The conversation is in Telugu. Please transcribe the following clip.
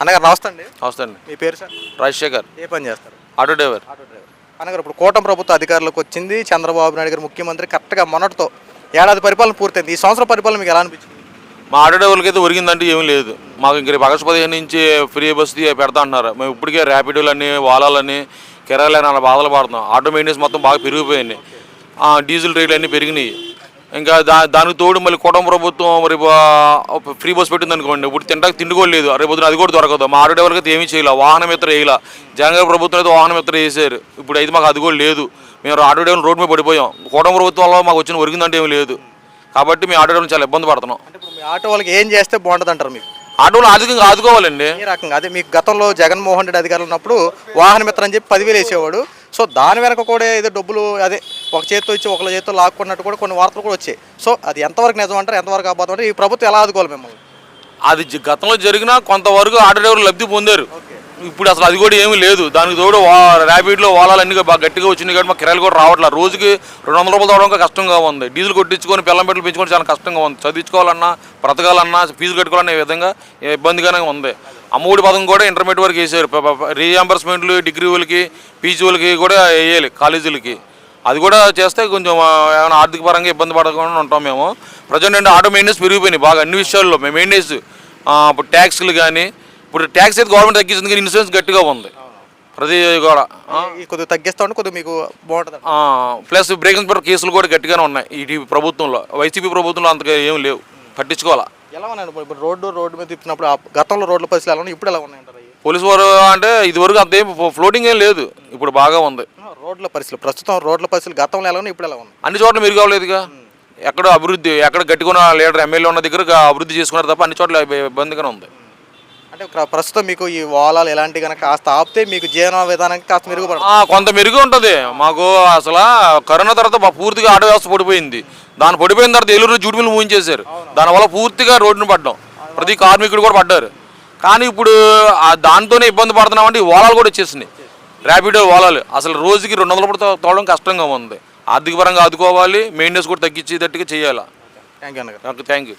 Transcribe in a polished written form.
అన్నగారు నమస్తే అండి. నమస్తే అండి. మీ పేరు సార్? రాజశేఖర్. ఏ పని చేస్తారు? Auto driver. Auto driver. అన్నగారు ఇప్పుడు కూటమి ప్రభుత్వం అధికారంలోకి వచ్చింది, చంద్రబాబు నాయుడు గారు ముఖ్యమంత్రి, కరెక్ట్గా మొన్నటితో ఏడాది పరిపాలన పూర్తయింది. ఈ సంవత్సరం పరిపాలన మీకు ఎలా అనిపించింది? మా ఆటో డ్రైవర్లకి అయితే ఒరిగిందంటే ఏమీ లేదు. మాకు ఇంక రేపు ఆగస్టు 15 నుంచి ఫ్రీ బస్ పెడతా అంటున్నారు. మేము ఇప్పటికే ర్యాపిడోలని వాలాలని కిరాయిలని అలా బాధలు పడుతున్నాం. ఆటో మెయింటెనెన్స్ మొత్తం బాగా పెరిగిపోయింది. డీజిల్ రేట్లు అన్నీ పెరిగినాయి. ఇంకా దానికి తోడు మళ్ళీ కూటమి ప్రభుత్వం రేపు ఫ్రీ బస్ పెట్టింది అనుకోండి, ఇప్పుడు తింటానికి తిండి కూడా లేదు. రేపు పొద్దున అది కూడా దొరకదు. మా ఆటో డ్రైవర్కి అయితే ఏమీ చేయాలి, వాహన మిత్ర వేయాల. జగన్ ప్రభుత్వం అయితే వాహన మిత్ర వేసారు. ఇప్పుడు అయితే మాకు అది కూడా లేదు. మేము ఆటో డ్రైవర్ రోడ్డు మీద పడిపోయాం. కూటమి ప్రభుత్వం వల్ల మాకు వచ్చిన ఒరిగిందంటే ఏమీ లేదు. కాబట్టి మేము ఆటో డ్రైవర్ చాలా ఇబ్బంది పడుతున్నాం. అంటే ఇప్పుడు మీ ఆటో వాళ్ళకి ఏం చేస్తే బాగుంటుంది అంటారు? మీకు ఆటోలు ఆర్థికంగా ఆదుకోవాలండి. ఏ రకంగా? అదే మీకు గతంలో జగన్మోహన్ రెడ్డి అధికారులు ఉన్నప్పుడు వాహన మిత్ర అని చెప్పి 10,000 వేసేవాడు. సో దాని వెనక కూడా ఏదో డబ్బులు అదే ఒక చేతితో ఇచ్చి ఒకళ్ళ చేతితో లాక్కున్నట్టు కూడా కొన్ని వార్తలు కూడా వచ్చాయి. సో అది ఎంతవరకు నిజం అంటారు, ఎంతవరకు అబద్ధం అంటారు? ఈ ప్రభుత్వం ఎలా ఆదుకోవాలి మిమ్మల్ని? అది గతంలో జరిగినా కొంతవరకు ఆటో డ్రైవర్లు లబ్ధి పొందారు. ఇప్పుడు అసలు అది కూడా ఏమీ లేదు. దానికి తోడు ర్యాపిడ్లో వాలాలన్నీ బాగా గట్టిగా వచ్చినాయి కాబట్టి మా కిరాయిలు కూడా రావట్లేదు. రోజుకి 200 రూపాయలు తోవడం కష్టంగా ఉంది. డీజిల్ కొట్టించుకొని పిల్లం పెట్టులు పెంచుకొని చాలా కష్టంగా ఉంది. చదివించుకోవాలన్నా, బ్రతకాలన్నా, ఫీజు కట్టుకోవాలన్న విధంగా ఇబ్బందిగానే ఉంది. అమ్మఒడి పథకం కూడా ఇంటర్మీడియట్ వరకు వేసారు. రీఎంబర్స్మెంట్లు డిగ్రీ వాళ్ళకి, పీజీ వాళ్ళకి కూడా వేయాలి కాలేజీలకి. అది కూడా చేస్తే కొంచెం ఏమైనా ఆర్థిక పరంగా ఇబ్బంది పడకుండా ఉంటాం మేము. ప్రజెంట్ అంటే ఆటో మెయింటెనెన్స్ పెరిగిపోయినాయి బాగా అన్ని విషయాల్లో. మేము మెయింటెనెన్స్ ఇప్పుడు ట్యాక్స్లు కానీ, ఇప్పుడు ట్యాక్స్ అయితే గవర్నమెంట్ తగ్గించింది కానీ ఇన్సూరెన్స్ గట్టిగా ఉంది ప్రతి కూడా. కొద్దిగా తగ్గిస్తా ఉంటే కొద్దిగా మీకు బాగుంటుంది. ప్లస్ బ్రేకింగ్ పవర్ కేసులు కూడా గట్టిగానే ఉన్నాయి ఈ ప్రభుత్వంలో. వైసీపీ ప్రభుత్వంలో అంతగా ఏం లేవు, పట్టించుకోవాలా. ఎలా ఉన్నాయండి ఇప్పుడు రోడ్డు మీద తిప్పినప్పుడు? గతంలో రోడ్ల పరిస్థితులు ఎలా ఉన్నాయి, ఇప్పుడు ఎలా ఉన్నాయంటారు? పోలీసు వారు అంటే ఇదివరకు అంత ఏం ఫ్లోటింగ్ ఏం లేదు, ఇప్పుడు బాగా ఉంది రోడ్ల పరిస్థితులు. ప్రస్తుతం రోడ్ల పరిస్థితులు గతంలో ఎలా ఉన్నాయి, ఇప్పుడు ఎలా ఉన్నాయి? అన్ని చోట్ల మెరుగు అవ్వలేదుగా. ఎక్కడ అభివృద్ధి, ఎక్కడ గట్టిగా లీడర్ ఎమ్మెల్యే ఉన్న దగ్గర అభివృద్ధి చేసుకున్నారు తప్ప అన్ని చోట్ల ఇబ్బందిగానే ఉంది. అంటే ప్రస్తుతం మీకు ఈ వాలాలు ఎలాంటి కనుక కాస్త ఆపితే మీకు జీవన విధానానికి కాస్త మెరుగుపడుతుంది. కొంత మెరుగు ఉంటుంది మాకు. అసలు కరోనా తర్వాత పూర్తిగా ఆటో వ్యవస్థ పడిపోయింది. దాని పడిపోయిన తర్వాత ఏలూరు జూట్ మిల్లు మూయించేశారు. దానివల్ల పూర్తిగా రోడ్డును పడ్డాం, ప్రతి కార్మికుడు కూడా పడ్డారు. కానీ ఇప్పుడు దాంతోనే ఇబ్బంది పడుతున్నామంటే ఈ ఓలాలు కూడా వచ్చేసినాయి, ర్యాపిడో ఓలాలు. అసలు రోజుకి 200 రూపాయలు తోవడం కష్టంగా ఉంది. ఆర్థిక పరంగా ఆదుకోవాలి, మెయింటెనెన్స్ కూడా తగ్గించేటట్టుగా చేయాలి. థ్యాంక్ యూ అన్నగారు. Thank you.